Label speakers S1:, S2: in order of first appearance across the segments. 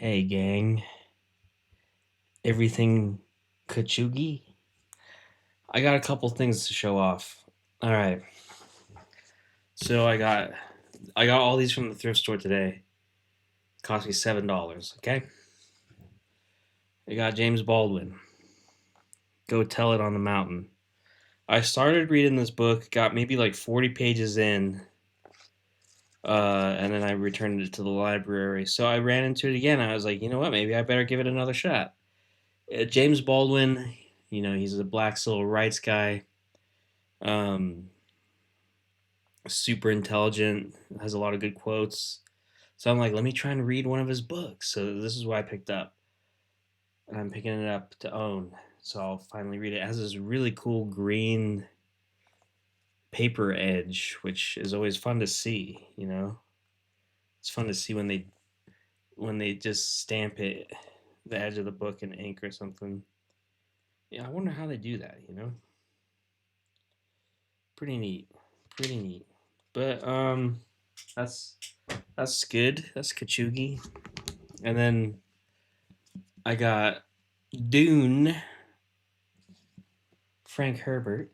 S1: Hey gang, everything kachugi? I got a couple things to show off. All right, so I got all these from the thrift store today. Cost me $7. Okay, I got James Baldwin. Go Tell It on the Mountain. I started reading this book, got maybe like 40 pages in, and then I returned it to the library. So I ran into it again. I was like, you know what? Maybe I better give it another shot. James Baldwin, he's a black civil rights guy. Um, Super intelligent, has a lot of good quotes. So I'm like, let me try and read one of his books. So this is what I picked up. And I'm picking it up to own. So I'll finally read it. It has this really cool green paper edge, which is always fun to see. It's fun to see when they just stamp it the edge of the book in ink or something. Yeah, I wonder how they do that. Pretty neat. Pretty neat. But that's that's good. That's Kachugi. And then I got Dune, Frank Herbert,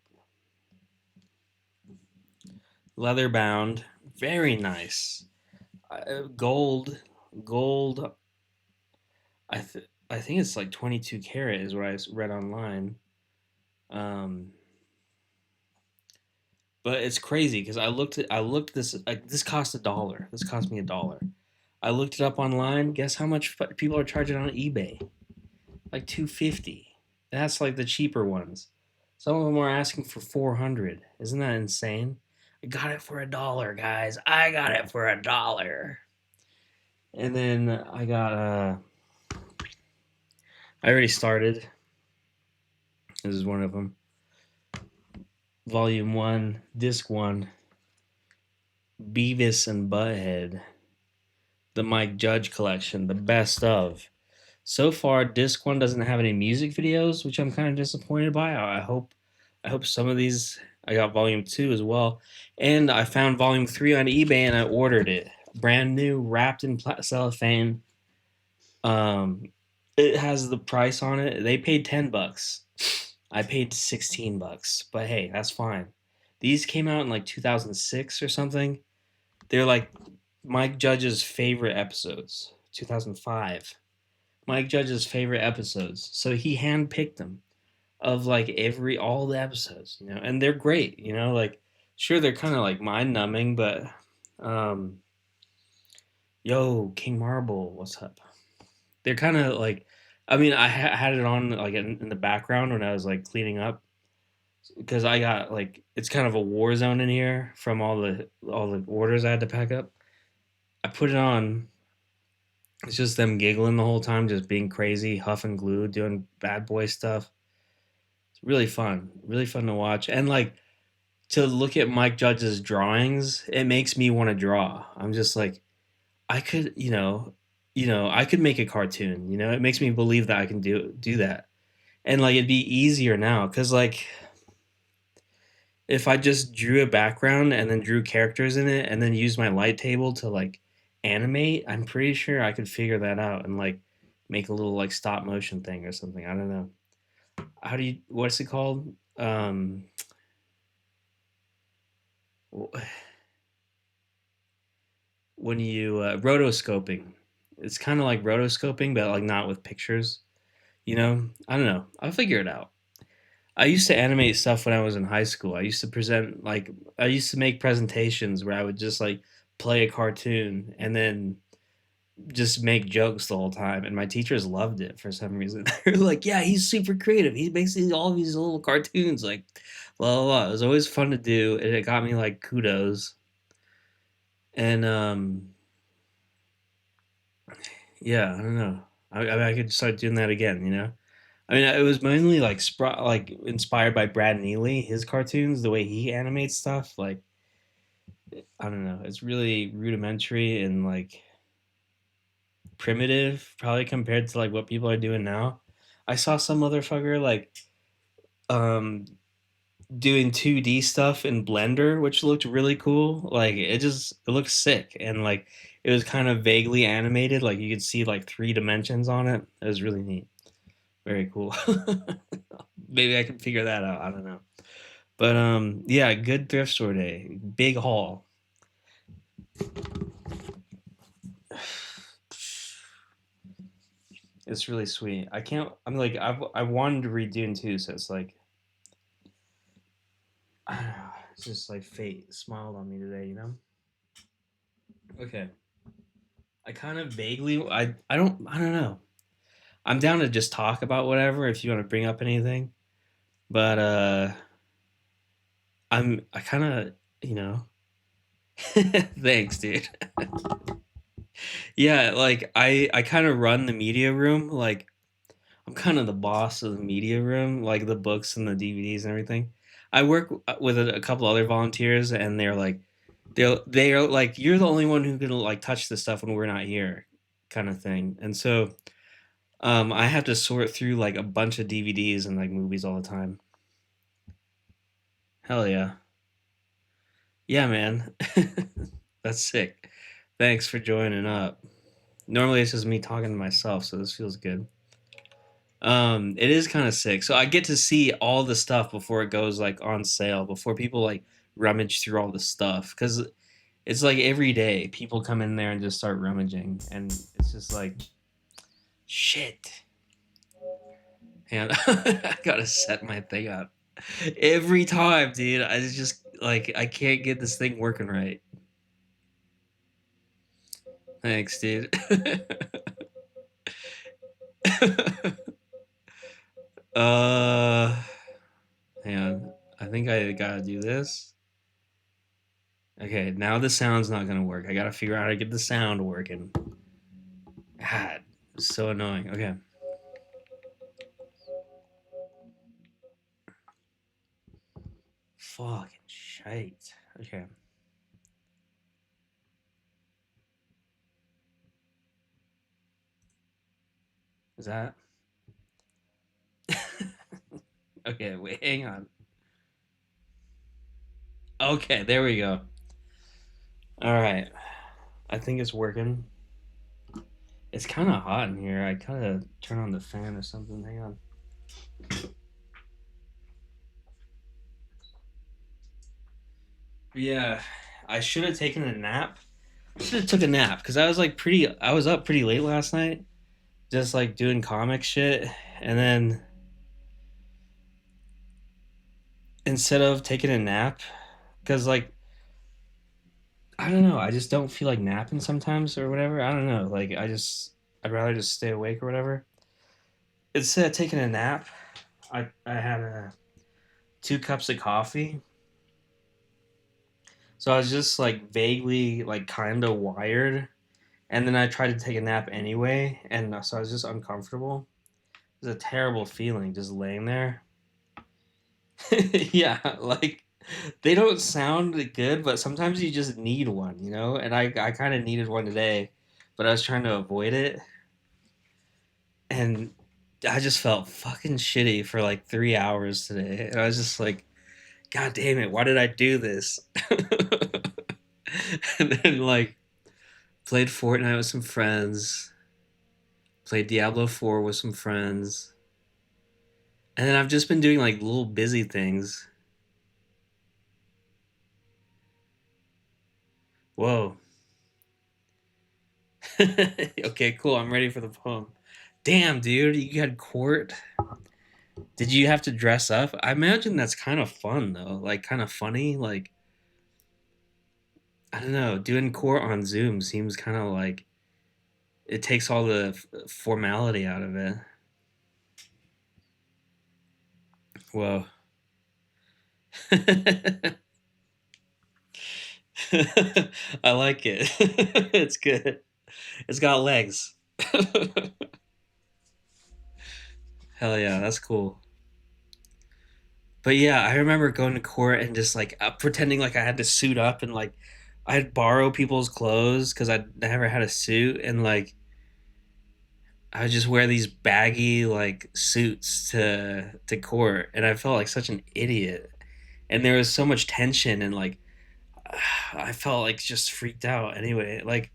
S1: leather bound, very nice. Gold. I think it's like 22 karat is what I read online. Um, but it's crazy because I looked this like this cost $1. This cost me $1. I looked it up online. Guess how much people are charging on eBay? Like 250. That's like the cheaper ones. Some of them are asking for 400. Isn't that insane? I got it for $1, guys. I got it for $1. And then I already started. This is one of them. Volume 1, Disc 1, Beavis and Butthead, the Mike Judge collection, the best of. So far, Disc 1 doesn't have any music videos, which I'm kind of disappointed by. I hope some of these. I got Volume 2 as well. And I found Volume 3 on eBay and I ordered it. Brand new, wrapped in cellophane. Um, it has the price on it. They paid $10. I paid $16, but hey, that's fine. These came out in like 2006 or something. They're like Mike Judge's favorite episodes. 2005. Mike Judge's favorite episodes. So he handpicked them of like all the episodes, and they're great. Like sure they're kind of like mind numbing, but um, yo, King Marble, what's up? They're kind of like, I mean, I had it on like in the background when I was like cleaning up because I got like it's kind of a war zone in here from all the orders I had to pack up. I put it on. It's just them giggling the whole time, just being crazy, huffing glue, doing bad boy stuff. It's really fun to watch, and like to look at Mike Judge's drawings. It makes me want to draw. I'm just like, I could, I could make a cartoon. It makes me believe that I can do that, and like it'd be easier now because like if I just drew a background and then drew characters in it and then used my light table to like animate, I'm pretty sure I could figure that out and like make a little like stop motion thing or something. I don't know. What's it called? Um, when you rotoscoping. It's kind of like rotoscoping, but like not with pictures. I don't know. I'll figure it out. I used to animate stuff when I was in high school. I used to make presentations where I would just like play a cartoon and then just make jokes the whole time. And my teachers loved it for some reason. They're like, yeah, he's super creative. He makes all these little cartoons, like blah, blah, blah. It was always fun to do. And it got me like kudos. And yeah, I don't know. I mean, I could start doing that again. I mean, it was mainly like like inspired by Brad Neely, his cartoons, the way he animates stuff. Like I don't know, it's really rudimentary and like primitive, probably compared to like what people are doing now. I saw some motherfucker like um doing 2D stuff in Blender, which looked really cool. Like it looked sick, and like it was kind of vaguely animated. Like you could see like three dimensions on it. It was really neat. Very cool. Maybe I can figure that out. I don't know. But yeah, good thrift store day. Big haul. It's really sweet. I can't. I'm like I wanted to read Dune too, so it's like I don't know. It's just like fate smiled on me today, you know. Okay. I kind of vaguely. I don't know. I'm down to just talk about whatever if you want to bring up anything. But I kind of you know. Thanks, dude. Yeah, like I kind of run the media room. Like I'm kind of the boss of the media room, like the books and the DVDs and everything. I work with a couple other volunteers, and they're like you're the only one who can like touch this stuff when we're not here, kind of thing. And so I have to sort through like a bunch of DVDs and like movies all the time. Hell yeah, yeah, man, that's sick. Thanks for joining up. Normally it's just me talking to myself, so this feels good. It is kind of sick. So I get to see all the stuff before it goes like on sale, before people like rummage through all the stuff. Because it's like every day people come in there and just start rummaging, and it's just like shit. And I gotta set my thing up every time, dude. I just like I can't get this thing working right. Thanks, dude. uh, hang on. I think I gotta do this. Okay, now the sound's not gonna work. I gotta figure out how to get the sound working. God, it's so annoying. Okay, fucking shite. Okay, is that? Okay, wait, hang on. Okay, there we go. All right, I think it's working. It's kind of hot in here. I kind of turn on the fan or something. Hang on. Yeah, I should have taken a nap. I should have took a nap because I was like pretty. I was up pretty late last night, just like doing comic shit, and then instead of taking a nap, because like I don't know, I just don't feel like napping sometimes or whatever. I don't know. Like I'd rather just stay awake or whatever. Instead of taking a nap, I had 2 cups of coffee. So I was just like vaguely like kind of wired, and then I tried to take a nap anyway, and so I was just uncomfortable. It was a terrible feeling just laying there. Yeah, like they don't sound good, but sometimes you just need one, you know? And I kind of needed one today, but I was trying to avoid it, and I just felt fucking shitty for like 3 hours today. And I was just like, God damn it, why did I do this? And then like played Fortnite with some friends, played Diablo 4 with some friends. And then I've just been doing like little busy things. Whoa. Okay, cool. I'm ready for the poem. Damn, dude, you had court. Did you have to dress up? I imagine that's kind of fun though. Like kind of funny. Like I don't know, doing court on Zoom seems kind of like it takes all the formality out of it. Whoa. I like it. It's good. It's got legs. Hell yeah, that's cool. But yeah, I remember going to court and just like pretending like I had to suit up and like I'd borrow people's clothes because I'd never had a suit and like I would just wear these baggy like suits to court and I felt like such an idiot. and there was so much tension and like I felt like just freaked out. Anyway, like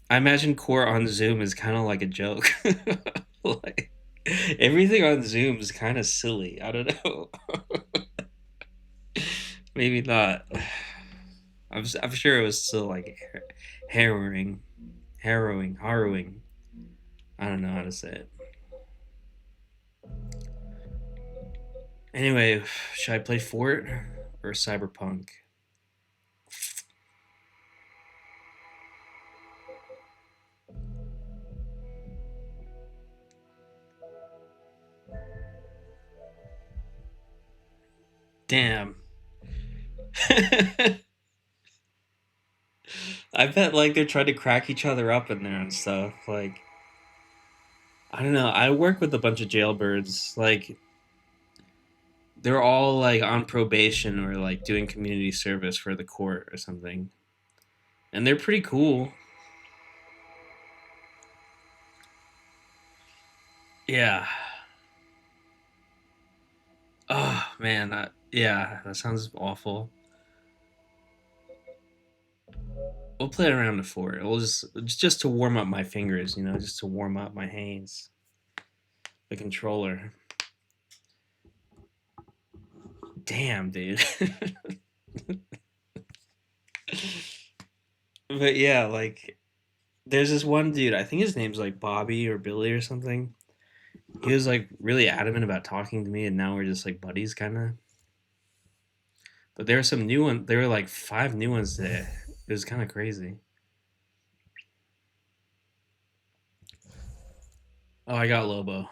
S1: I imagine court on Zoom is kind of like a joke. Like everything on Zoom is kind of silly. I don't know. Maybe not. I'm sure it was still like harrowing, harrowing. I don't know how to say it. Anyway, should I play Fort or Cyberpunk? Damn. I bet like they're trying to crack each other up in there and stuff. Like I don't know. I work with a bunch of jailbirds. Like they're all like on probation or like doing community service for the court or something, and they're pretty cool. Yeah. Oh man. Yeah, that sounds awful. We'll play around the fort. We'll just to warm up my fingers, just to warm up my hands. The controller. Damn, dude. But yeah, like there's this one dude. I think his name's like Bobby or Billy or something. He was like really adamant about talking to me, and now we're just like buddies, kind of. But there were some new ones. There were like five new ones today. It was kind of crazy. Oh, I got Lobo.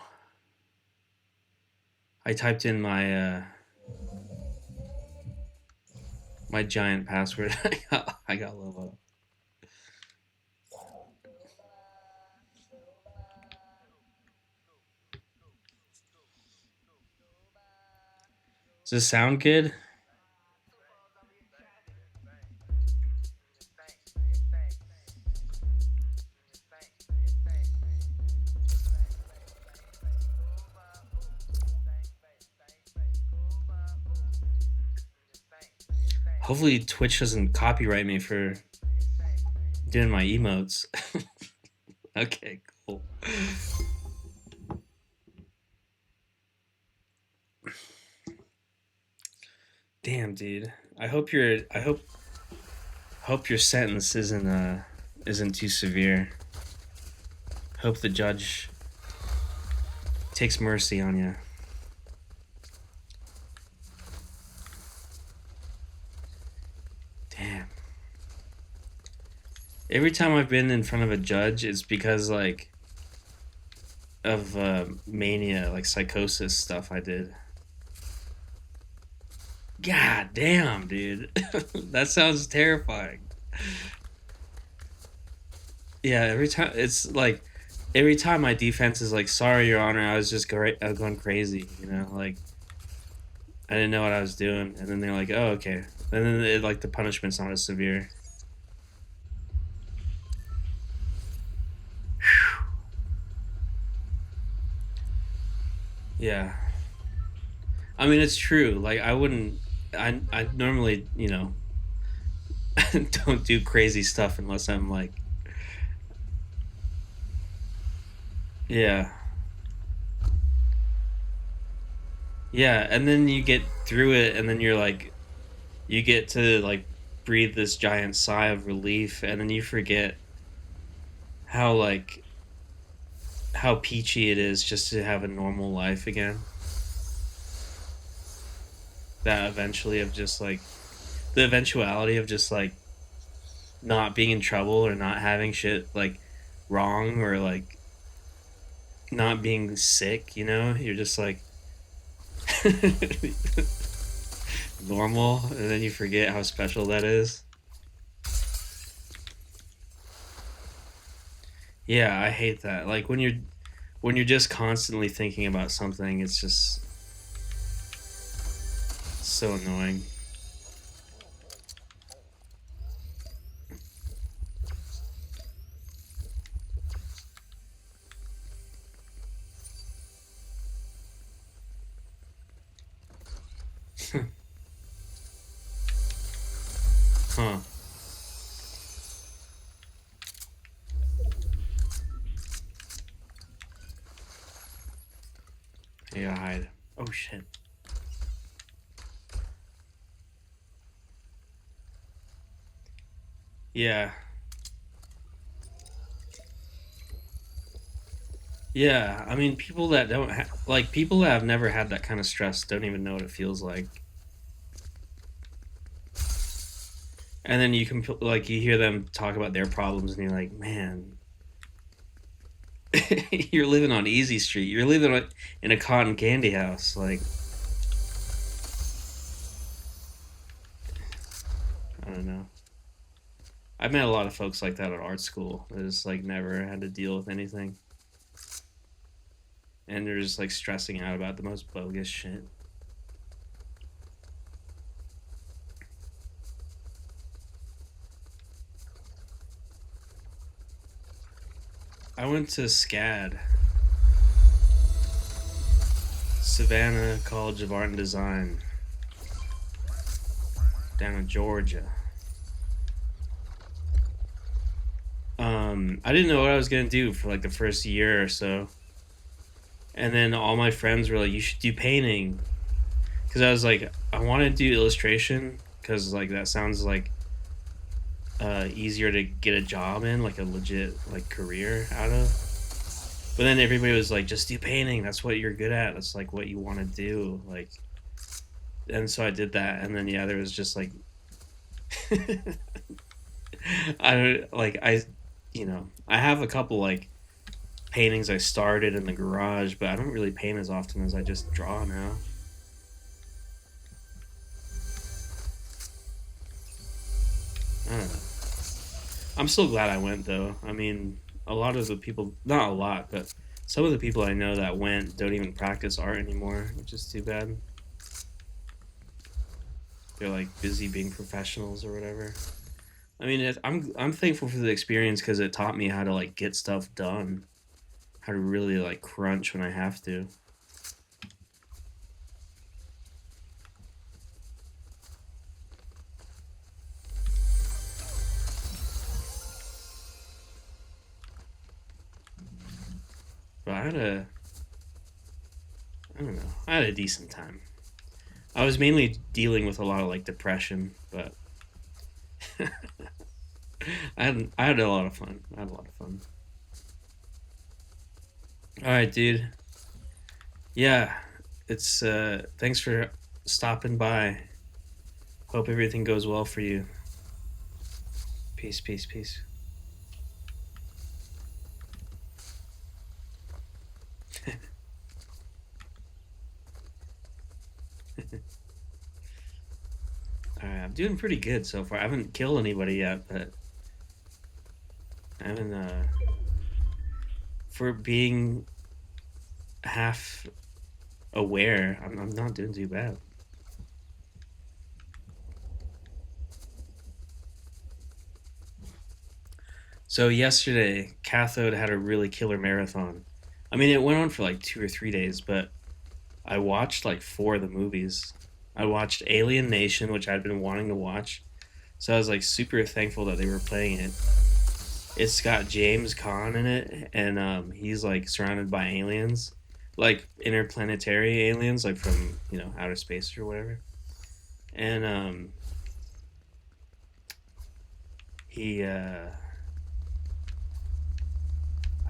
S1: I typed in my giant password. I got Lobo. Does this sound good? Hopefully, Twitch doesn't copyright me for doing my emotes. Okay, cool. Damn, dude. I hope your sentence isn't too severe. Hope the judge takes mercy on you. Damn. Every time I've been in front of a judge, it's because like of mania, like psychosis stuff I did. God damn, dude. That sounds terrifying. Yeah, every time my defense is like, "Sorry, Your Honor, I was going crazy," like I didn't know what I was doing, and then they're like, "Oh, okay," and then like the punishment's not as severe. Yeah, I mean it's true. Like I wouldn't, I normally don't do crazy stuff unless I'm like, yeah, yeah, and then you get through it, and then you're like, you get to like breathe this giant sigh of relief, and then you forget how like how peachy it is just to have a normal life again. That eventually of just like the eventuality of just like not being in trouble or not having shit like wrong or like not being sick, you're just like normal, and then you forget how special that is. Yeah, I hate that. Like when you're just constantly thinking about something, it's just so annoying. Huh. I gotta hide. Oh shit. Yeah. Yeah. I mean, people that don't like people that have never had that kind of stress don't even know what it feels like. And then you can like you hear them talk about their problems, and you're like, man, you're living on Easy Street. You're living in a cotton candy house. Like, I don't know. I met a lot of folks like that at art school. That just like never had to deal with anything, and they're just like stressing out about the most bogus shit. I went to SCAD, Savannah College of Art and Design, down in Georgia. I didn't know what I was gonna do for like the first year or so, and then all my friends were like, "You should do painting," because I was like, I want to do illustration because like that sounds like easier to get a job in, like a legit like career out of. But then everybody was like, just do painting. That's what you're good at. That's like what you want to do. Like, and so I did that, and then yeah, there was just like, I don't like I have a couple like paintings I started in the garage, but I don't really paint as often as I just draw now. I don't know. I'm still glad I went though. I mean, a lot of the people, not a lot, but some of the people I know that went don't even practice art anymore, which is too bad. They're like busy being professionals or whatever. I mean, I'm thankful for the experience because it taught me how to like get stuff done, how to really like crunch when I have to. But I don't know, I had a decent time. I was mainly dealing with a lot of like depression, but I had a lot of fun. I had a lot of fun. All right, dude. Yeah, it's thanks for stopping by. Hope everything goes well for you. Peace, peace, peace. All right, I'm doing pretty good so far. I haven't killed anybody yet, but I haven't for being half aware. I'm not doing too bad. So yesterday, Cathode had a really killer marathon. I mean, it went on for like 2 or 3 days, but I watched like four of the movies. I watched Alien Nation, which I'd been wanting to watch, so I was like super thankful that they were playing it. It's got James Caan in it, and he's like surrounded by aliens, like interplanetary aliens, like from outer space or whatever. And he, I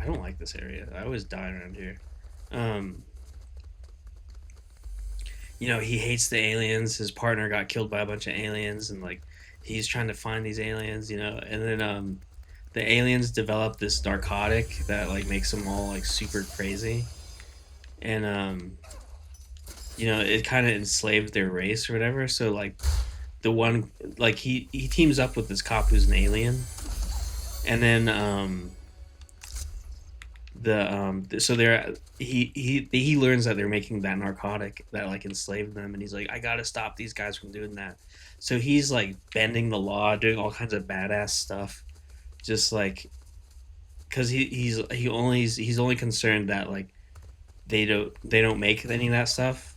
S1: don't like this area. I always die around here. Um, he hates the aliens. His partner got killed by a bunch of aliens, and like he's trying to find these aliens. And then the aliens develop this narcotic that like makes them all like super crazy, and it kind of enslaved their race or whatever. So like the one like he teams up with this cop who's an alien, and then so they're he learns that they're making that narcotic that like enslaved them, and he's like, I gotta stop these guys from doing that. So he's like bending the law, doing all kinds of badass stuff, just like because he's only concerned that like they don't make any of that stuff.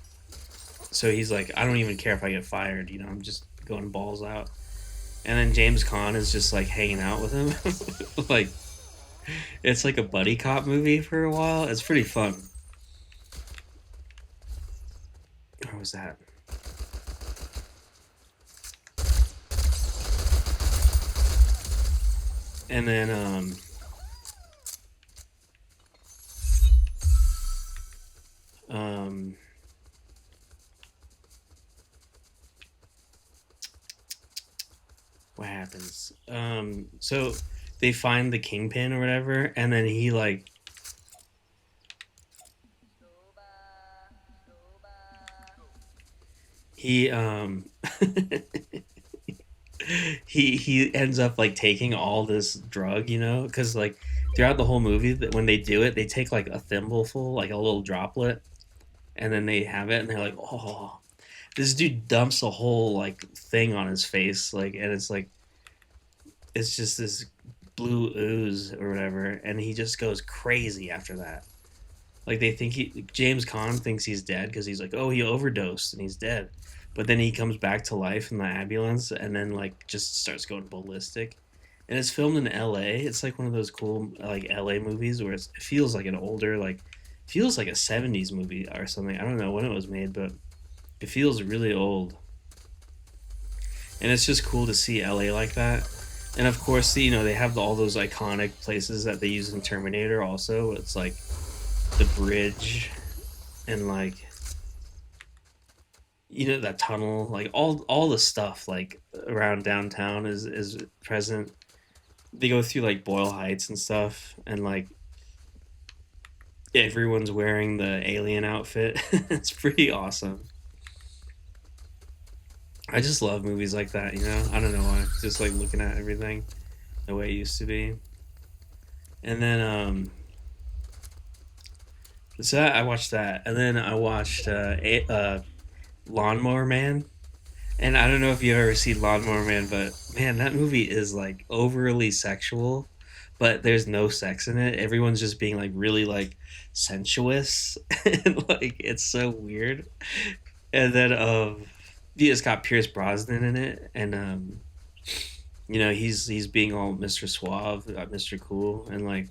S1: So he's like, I don't even care if I get fired. I'm just going balls out. and then James Caan is just like hanging out with him. Like it's like a buddy cop movie for a while. It's pretty fun. What was that? And then um what happens? So they find the kingpin or whatever, and then he he ends up like taking all this drug, because like throughout the whole movie, that when they do it, they take like a thimbleful, like a little droplet, and then they have it, and they're like, oh, this dude dumps a whole like thing on his face, like, and it's just this blue ooze or whatever, and he just goes crazy after that. Like they think James Caan thinks he's dead because he's like, oh, he overdosed and he's dead, but then he comes back to life in the ambulance and then like just starts going ballistic. And it's filmed in L.A. It's like one of those cool like L.A. movies where it feels like an older like feels like a '70s movie or something. I don't know when it was made, but it feels really old. And it's just cool to see LA like that. And of course, they have all those iconic places that they use in Terminator. Also, it's like the bridge and like that tunnel, like all the stuff like around downtown is present. They go through like Boyle Heights and stuff, and like everyone's wearing the alien outfit. It's pretty awesome. I just love movies like that. I don't know why. Just like looking at everything the way it used to be. And then so I watched that, and then I watched Lawnmower Man. And I don't know if you've ever seen Lawnmower Man, but man, that movie is like overly sexual, but there's no sex in it. Everyone's just being like really like sensuous, and like it's so weird. And then yeah, it's got Pierce Brosnan in it, and he's being all Mr. Suave, Mr. Cool, and like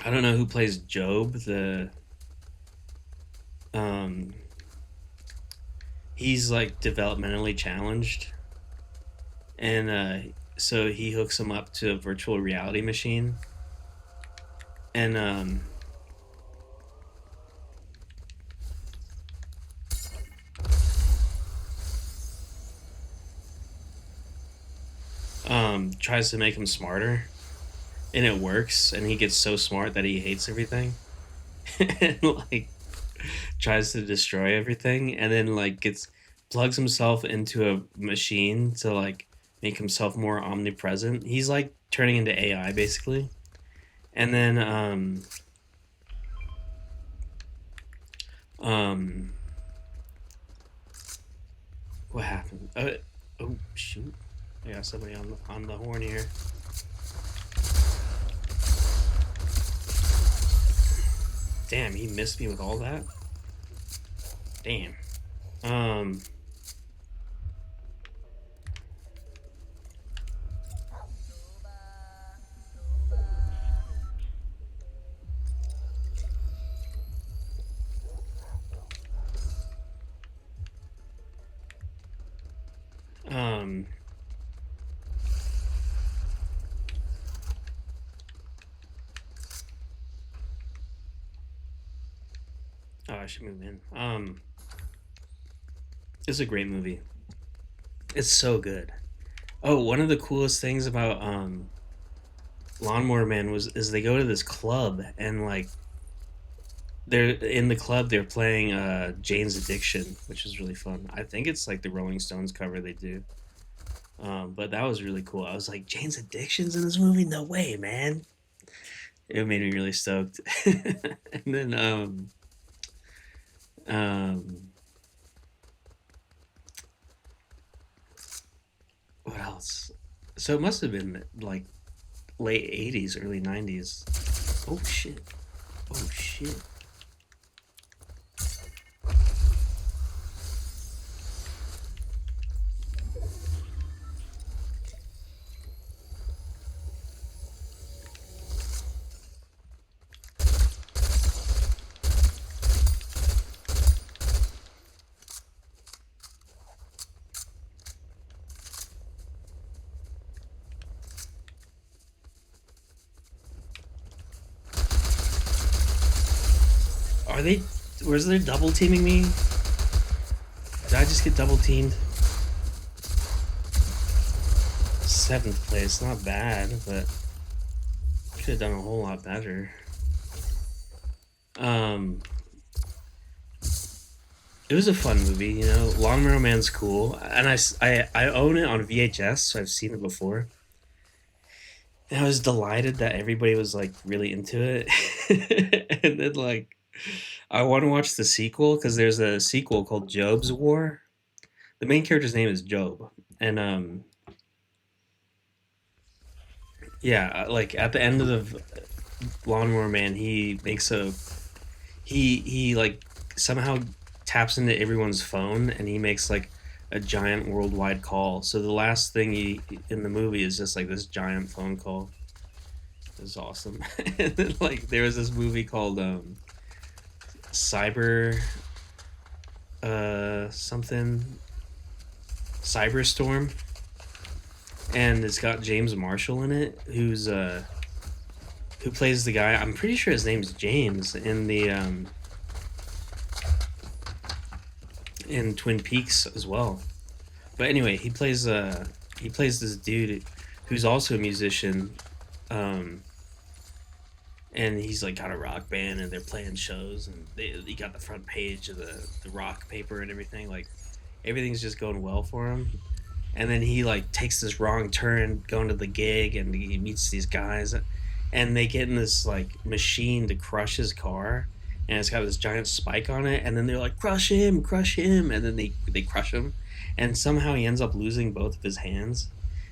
S1: I don't know who plays Job. The um, he's like developmentally challenged, and so he hooks him up to a virtual reality machine, and tries to make him smarter, and it works, and he gets so smart that he hates everything, and like tries to destroy everything, and then like gets plugs himself into a machine to like make himself more omnipresent. He's like turning into AI basically, and then um what happened? Oh shoot! I got somebody on the horn here. Damn, he missed me with all that. Damn. Um. Um. Oh, I should move in. It's a great movie. It's so good. Oh, one of the coolest things about Lawnmower Man is they go to this club, and like they're in the club, they're playing Jane's Addiction, which is really fun. I think it's like the Rolling Stones cover they do. But that was really cool. I was like, Jane's Addiction's in this movie? No way, man. It made me really stoked. And then um what else? So it must have been like late '80s, early '90s. Oh shit! Oh shit! Are they? Was they double teaming me? Did I just get double teamed? Seventh place, not bad, but could have done a whole lot better. Um, it was a fun movie, you know. Lawnmower Man's cool, and I own it on VHS, so I've seen it before. And I was delighted that everybody was like really into it, and then like I want to watch the sequel because there's a sequel called Job's War. The main character's name is Job, and yeah, like at the end of the Lawnmower Man, he makes a he like somehow taps into everyone's phone and he makes like a giant worldwide call. So the last thing he in the movie is just like this giant phone call. It's awesome. And then, like there was this movie called Cyber something Cyberstorm, and it's got James Marshall in it, who plays the guy. I'm pretty sure his name's James in the in Twin Peaks as well. But anyway, he plays this dude who's also a musician, um, and he's like got a rock band and they're playing shows and he got the front page of the rock paper and everything. Like everything's just going well for him. And then he like takes this wrong turn going to the gig and he meets these guys and they get in this like machine to crush his car and it's got this giant spike on it and then they're like crush him and then they crush him and somehow he ends up losing both of his hands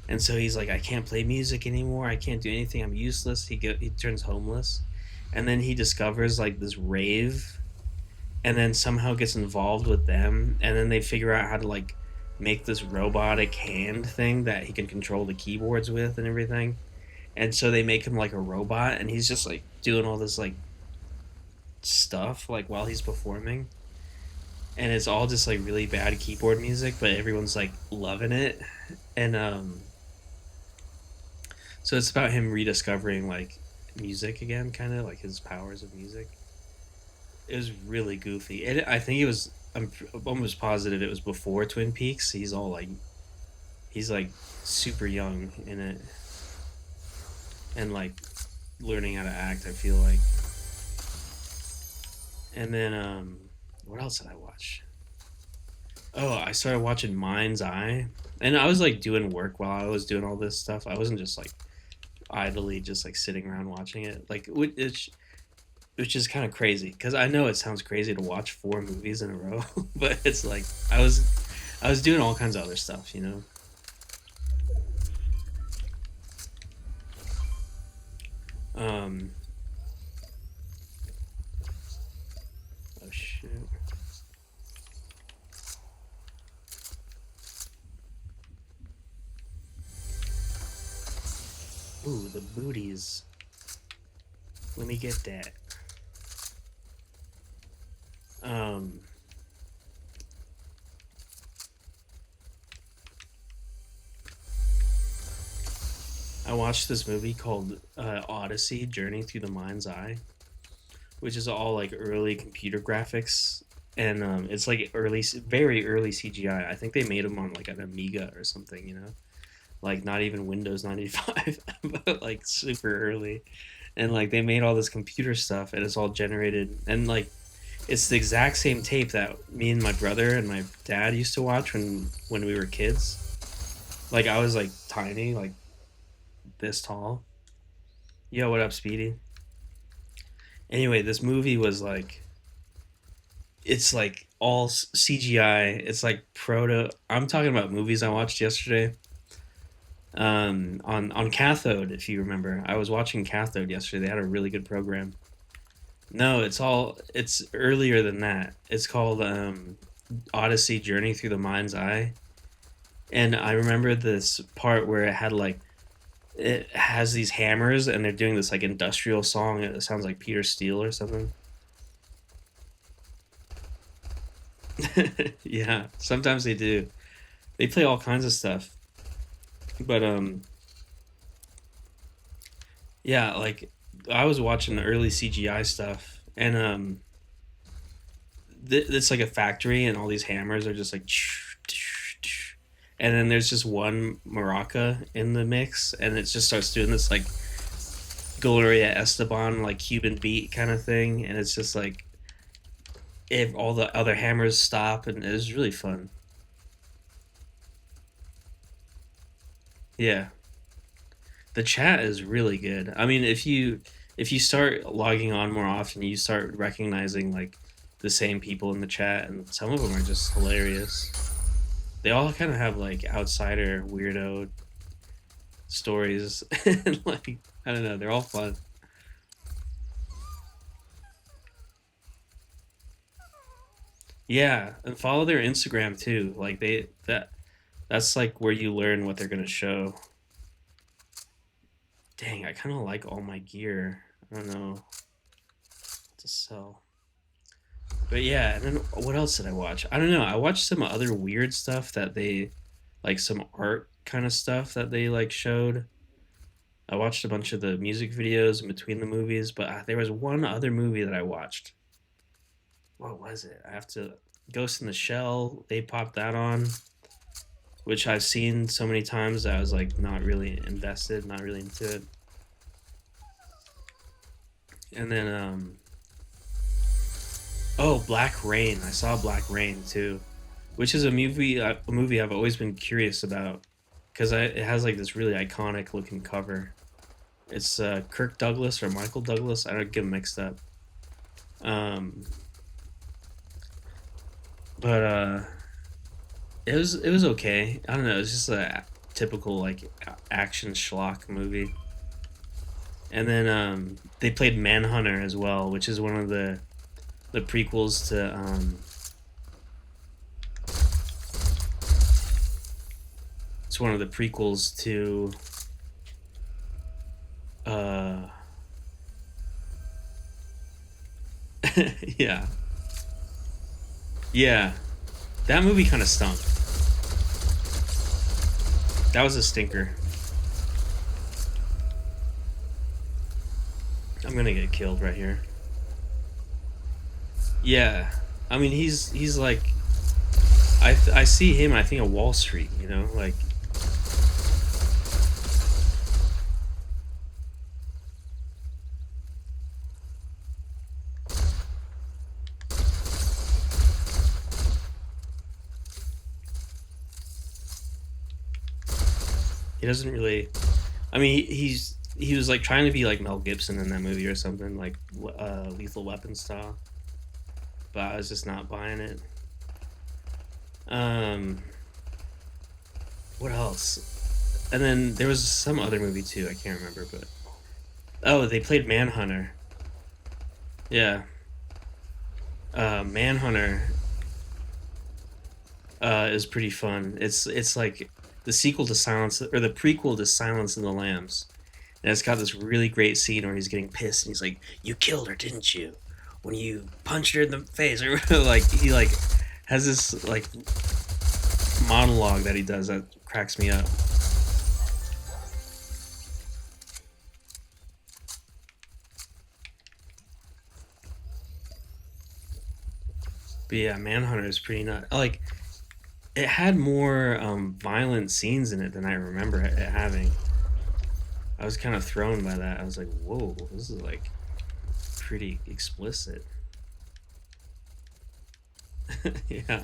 S1: and so he's like I can't play music anymore, I can't do anything, I'm useless. He turns homeless and then he discovers like this rave and then somehow gets involved with them and then they figure out how to like make this robotic hand thing that he can control the keyboards with and everything. And so they make him like a robot and he's just like doing all this like stuff like while he's performing. And it's all just like really bad keyboard music, but everyone's like loving it. And so it's about him rediscovering like music again, kind of like his powers of music. It was really goofy. I think it was. I'm almost positive it was before Twin Peaks. He's like super young in it, and like learning how to act. I feel like. And then what else did I watch? Oh, I started watching Mind's Eye, and I was like doing work while I was doing all this stuff. I wasn't just like idly just like sitting around watching it. Like which is kind of crazy because I know it sounds crazy to watch four movies in a row, but it's like I was doing all kinds of other stuff, you know. Um, oh shit. Ooh, the booties. Let me get that. Um, I watched this movie called Odyssey: Journey Through the Mind's Eye, which is all like early computer graphics, and it's like very early CGI. I think they made them on like an Amiga or something, you know, like not even Windows 95, but like super early, and like they made all this computer stuff, and it's all generated, and like it's the exact same tape that me and my brother and my dad used to watch when we were kids. Like I was like tiny, like this tall. Yo, what up, Speedy? Anyway, this movie was like it's like all CGI. It's like proto. I'm talking about movies I watched yesterday. On Cathode, if you remember, I was watching Cathode yesterday. They had a really good program. No, it's earlier than that. It's called Odyssey: Journey Through the Mind's Eye. And I remember this part where it has these hammers and they're doing this like industrial song. It sounds like Peter Steele or something. Yeah, sometimes they do. They play all kinds of stuff. But yeah, like I was watching the early CGI stuff and it's like a factory, and all these hammers are just like, and then there's just one maraca in the mix, and it just starts doing this like Gloria Esteban like Cuban beat kind of thing, and it's just like if all the other hammers stop, and it was really fun. Yeah, the chat is really good. I mean, if you start logging on more often, you start recognizing like the same people in the chat, and some of them are just hilarious. They all kind of have like outsider weirdo stories, and like I don't know, they're all fun. Yeah, and follow their Instagram too. Like that's like where you learn what they're gonna show. Dang, I kind of like all my gear. I don't know what to sell. But yeah, and then what else did I watch? I don't know. I watched some other weird stuff that they like some art kind of stuff that they like showed. I watched a bunch of the music videos in between the movies, but there was one other movie that I watched. What was it? I have to Ghost in the Shell. They popped that on, which I've seen so many times that I was like not really invested, not really into it. And then oh, Black Rain. I saw Black Rain too, which is a movie I've always been curious about because it has like this really iconic looking cover. It's Kirk Douglas or Michael Douglas. I don't get them mixed up. Um, but it was okay. I don't know. It's just a typical like action schlock movie. And then they played Manhunter as well, which is one of the prequels to it's one of the prequels to uh yeah. Yeah. That movie kind of stunk. That was a stinker. I'm gonna get killed right here. Yeah, I mean he's like I see him. I think of Wall Street. Like he doesn't really. I mean he was like trying to be like Mel Gibson in that movie or something like Lethal Weapon style, but I was just not buying it. Um, what else? And then there was some other movie too. I can't remember, but oh, they played Manhunter. Yeah, Manhunter is pretty fun. It's like the sequel to Silence or the prequel to Silence of the Lambs, and it's got this really great scene where he's getting pissed and he's like, "You killed her, didn't you? When you punched her in the face," or like he like has this like monologue that he does that cracks me up. But yeah, Manhunter is pretty nut. Like it had more violent scenes in it than I remember it having. I was kind of thrown by that. I was like, "Whoa, this is like pretty explicit." Yeah,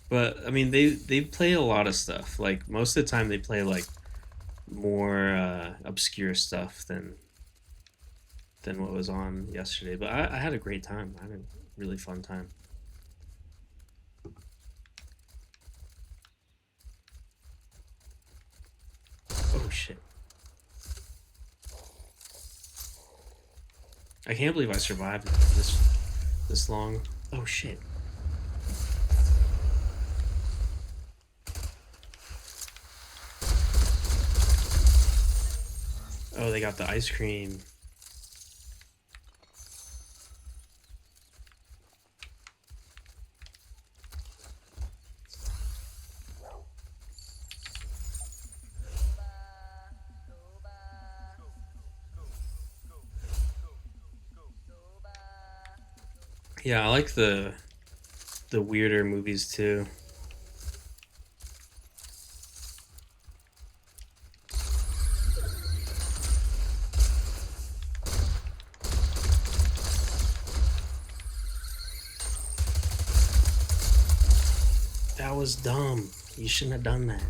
S1: but I mean, they play a lot of stuff. Like most of the time, they play like more obscure stuff than what was on yesterday. But I had a great time. I had a really fun time. Oh shit! I can't believe I survived this long. Oh shit! Oh, they got the ice cream. Yeah, I like the weirder movies too. That was dumb. You shouldn't have done that.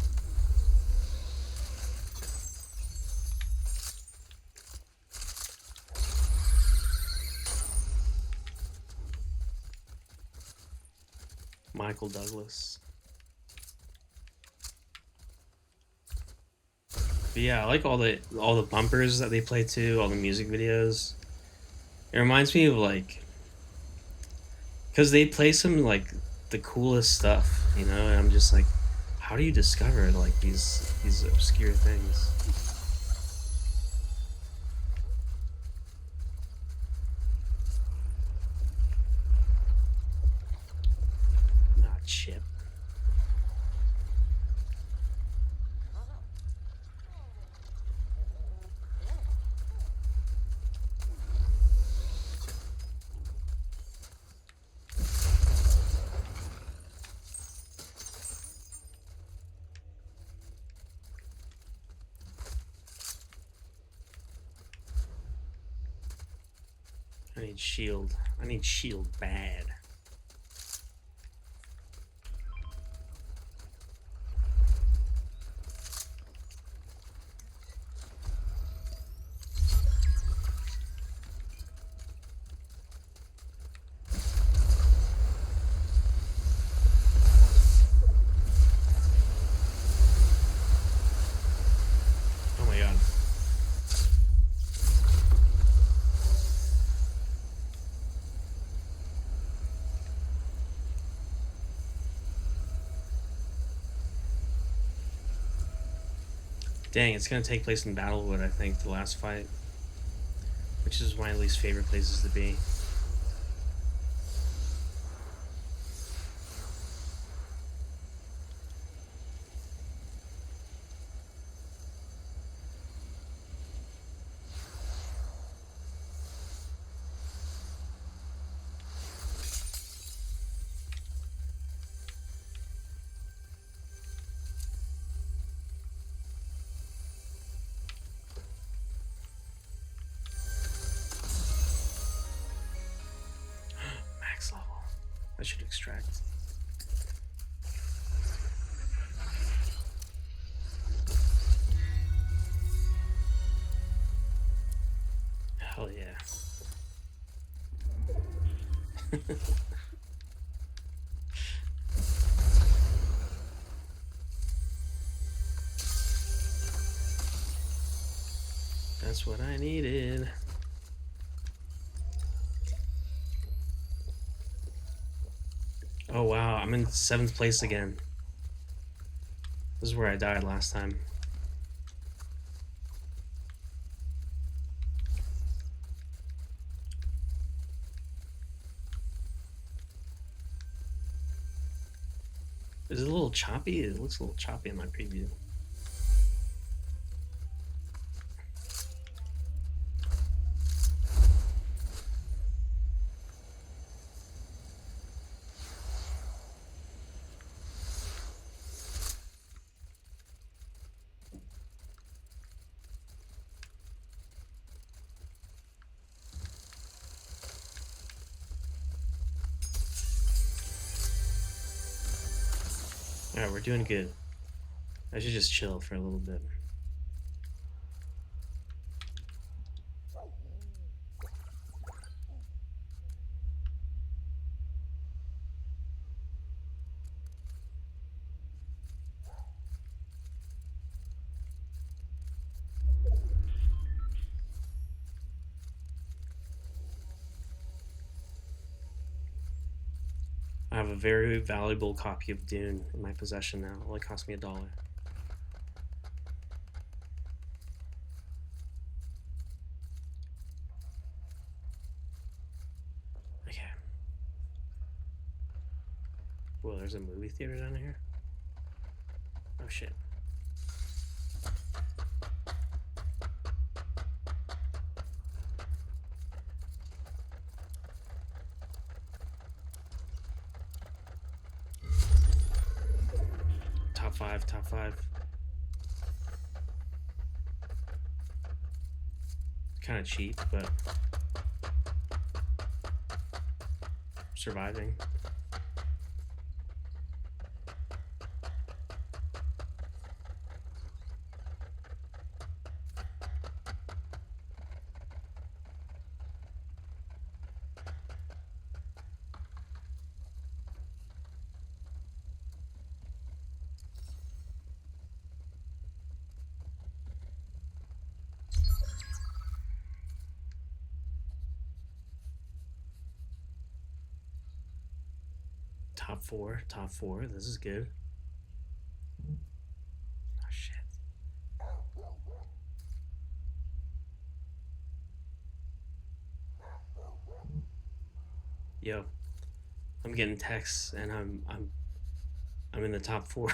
S1: Michael Douglas. But yeah, I like all the bumpers that they play too, all the music videos. It reminds me of like because they play some like the coolest stuff, you know. And I'm just like, how do you discover like these obscure things? Ah, chip. I need shield. I need shield bad. Oh my god. Dang, it's gonna take place in Battlewood, I think, the last fight. Which is my least favorite places to be. Max level. I should extract. Hell yeah. That's what I needed. Oh wow, I'm in 7th place again. This is where I died last time. Is it a little choppy? It looks a little choppy in my preview. Alright, we're doing good. I should just chill for a little bit. I have a very valuable copy of Dune in my possession now. It only cost me $1. Okay. Whoa, there's a movie theater down here? Oh shit. Top five, top five. Kind of cheap, but surviving. Top four, top four. This is good. Oh shit. Yo, I'm getting texts and I'm in the top four.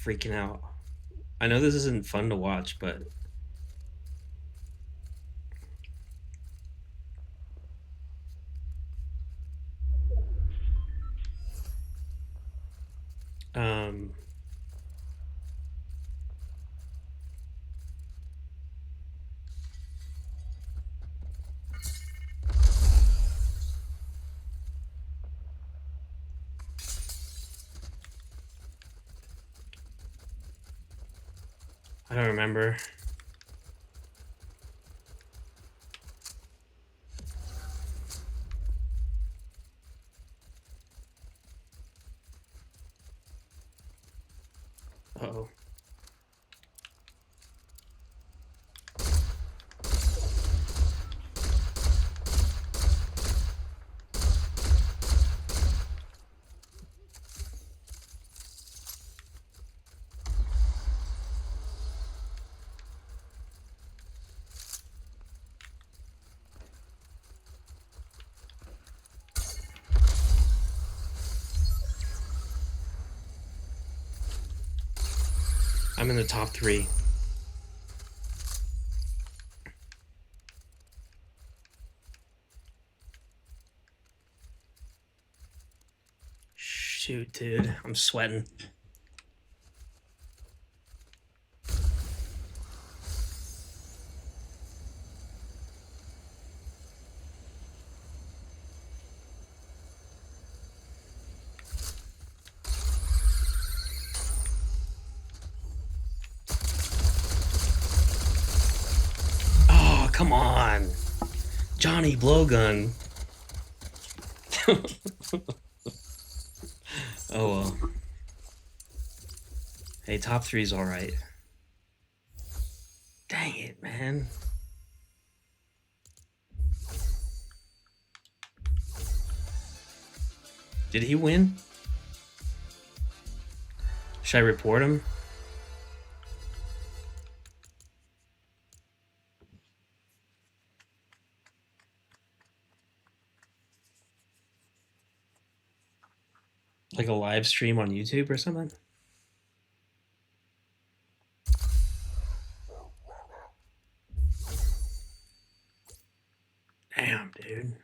S1: Freaking out. I know this isn't fun to watch, but um I don't remember. Uh-oh. I'm in the top three. Shoot, dude. I'm sweating. Oh, come on. Johnny Blowgun. Oh well. Hey, top three's alright. Dang it, man. Did he win? Should I report him? Like a live stream on YouTube or something? Damn, dude.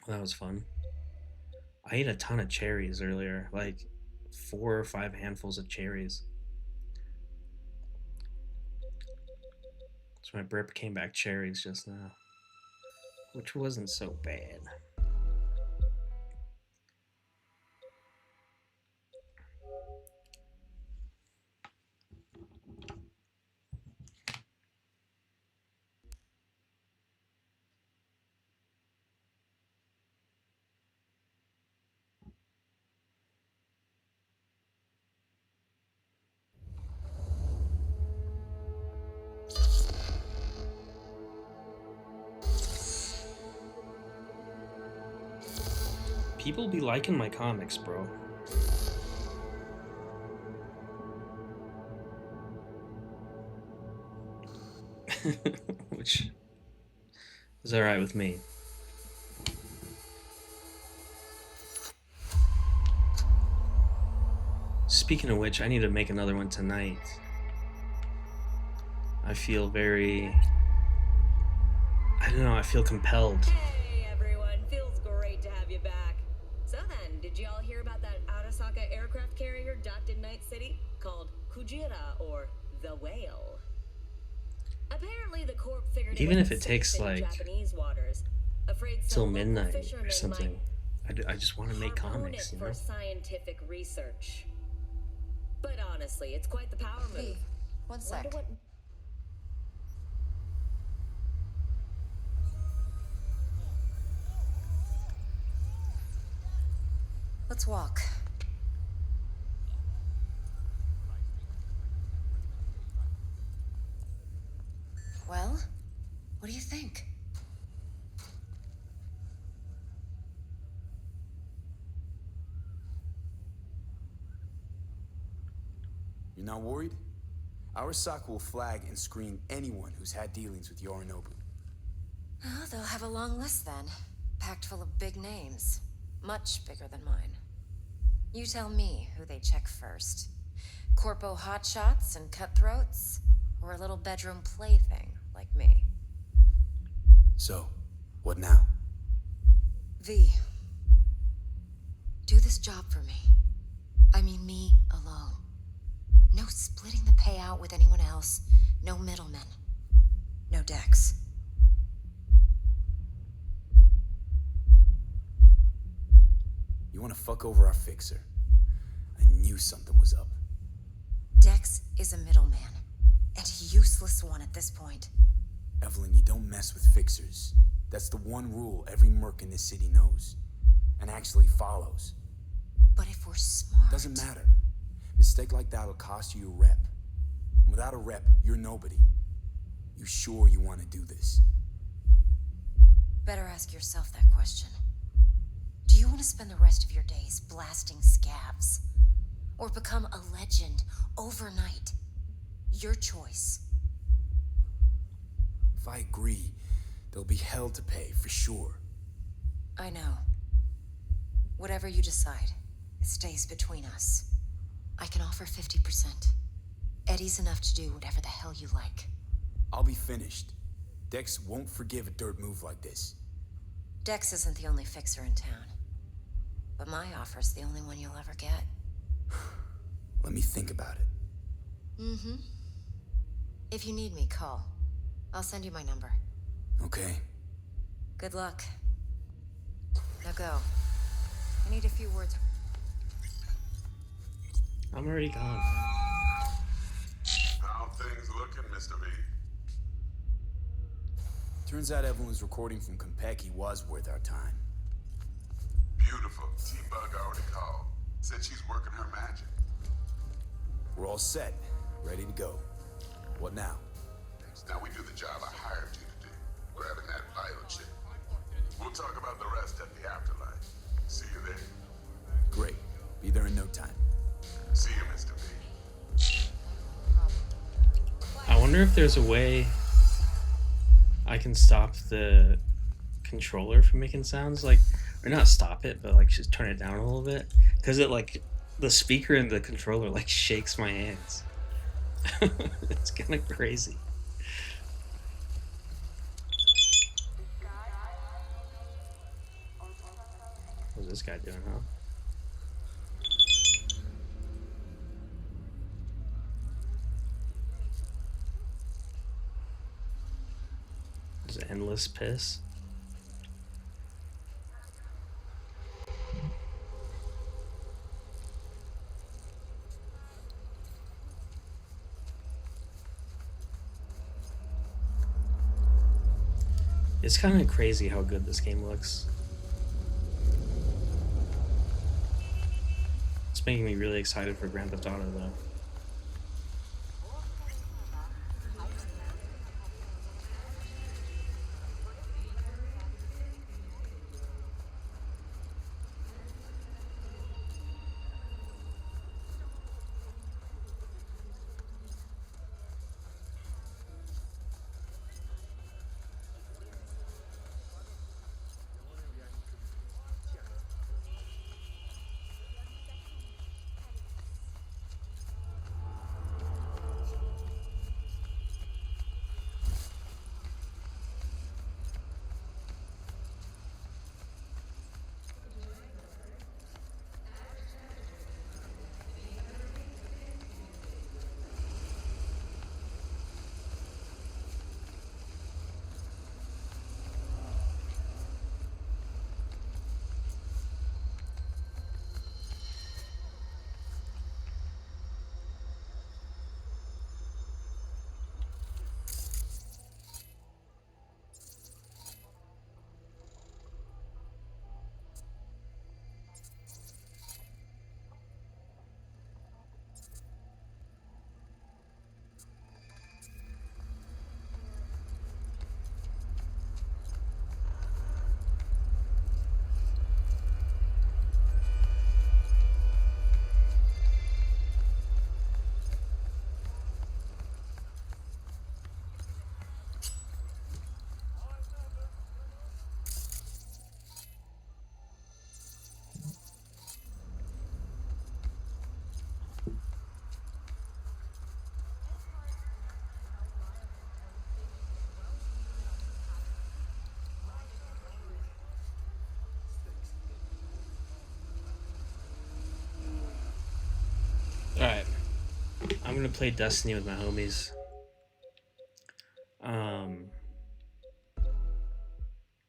S1: Well, that was fun. I ate a ton of cherries earlier, like 4 or 5 handfuls of cherries. So my burp came back cherries just now, which wasn't so bad. People be liking my comics, bro. Which is alright with me. Speaking of which, I need to make another one tonight. I feel very... I don't know, I feel compelled.
S2: Hey everyone, feels great to have you back. So then, did you all hear about that Arasaka aircraft carrier docked in Night City called Kujira or the Whale? Apparently the Corp figured
S1: Even
S2: it
S1: if
S2: was
S1: it
S2: safe
S1: takes
S2: in
S1: like
S2: Japanese waters, afraid
S1: till
S2: some local
S1: midnight or
S2: fishermen
S1: something, I just want to make
S2: might harpoon
S1: comics,
S2: it
S1: you
S2: for
S1: know?
S2: scientific research. But honestly, it's quite the power move.
S3: V, one sec.
S2: Wonder what...
S3: Let's walk. Well, what do you think?
S4: You're not worried? Arasaka will flag and screen anyone who's had dealings with Yorinobu.
S3: Oh, they'll have a long list then. Packed full of big names. Much bigger than mine. You tell me who they check first. Corpo hotshots and cutthroats? Or a little bedroom plaything like me?
S4: So, what now?
S3: V. Do this job for me. I mean me alone. No splitting the payout with anyone else. No middlemen. No Dex.
S4: You wanna fuck over our fixer? I knew something was up.
S3: Dex is a middleman. And a useless one at this point.
S4: Evelyn, you don't mess with fixers. That's the one rule every merc in this city knows. And actually follows.
S3: But if we're smart...
S4: Doesn't matter. Mistake like that'll cost you a rep. Without a rep, you're nobody. You sure you want to do this?
S3: Better ask yourself that question. Do you want to spend the rest of your days blasting scabs? Or become a legend overnight? Your choice.
S4: If I agree, there'll be hell to pay, for sure.
S3: I know. Whatever you decide, it stays between us. I can offer 50%. Eddie's enough to do whatever the hell you like.
S4: I'll be finished. Dex won't forgive a dirt move like this.
S3: Dex isn't the only fixer in town. But my offer's the only one you'll ever get.
S4: Let me think about it.
S3: Mm-hmm. If you need me, call. I'll send you my number.
S4: Okay.
S3: Good luck. Now go. I need a few words.
S1: I'm already gone.
S5: How things looking, Mr. V?
S4: Turns out Evelyn's recording from Konpeki was worth our time.
S5: Beautiful. T-Bug already called. Said she's working her magic.
S4: We're all set. Ready to go. What now?
S5: Now we do the job I hired you to do. Grabbing that vital chip. We'll talk about the rest at the afterlife. See you there.
S4: Great. Be there in no time.
S5: See you, Mr. V.
S1: I wonder if there's a way I can stop the controller from making sounds, like, or not stop it, but like just turn it down a little bit, because it like the speaker and the controller like shakes my hands. It's kind of crazy. What's this guy doing, huh? Just endless piss. It's kind of crazy how good this game looks. It's making me really excited for Grand Theft Auto, though. I'm gonna play Destiny with my homies. Um.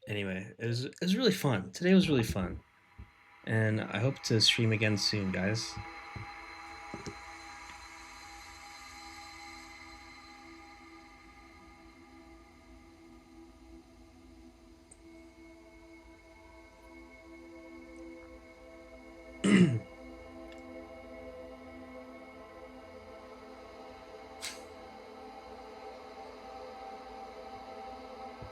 S1: Anyway, it was really fun. Today was really fun, and I hope to stream again soon, guys.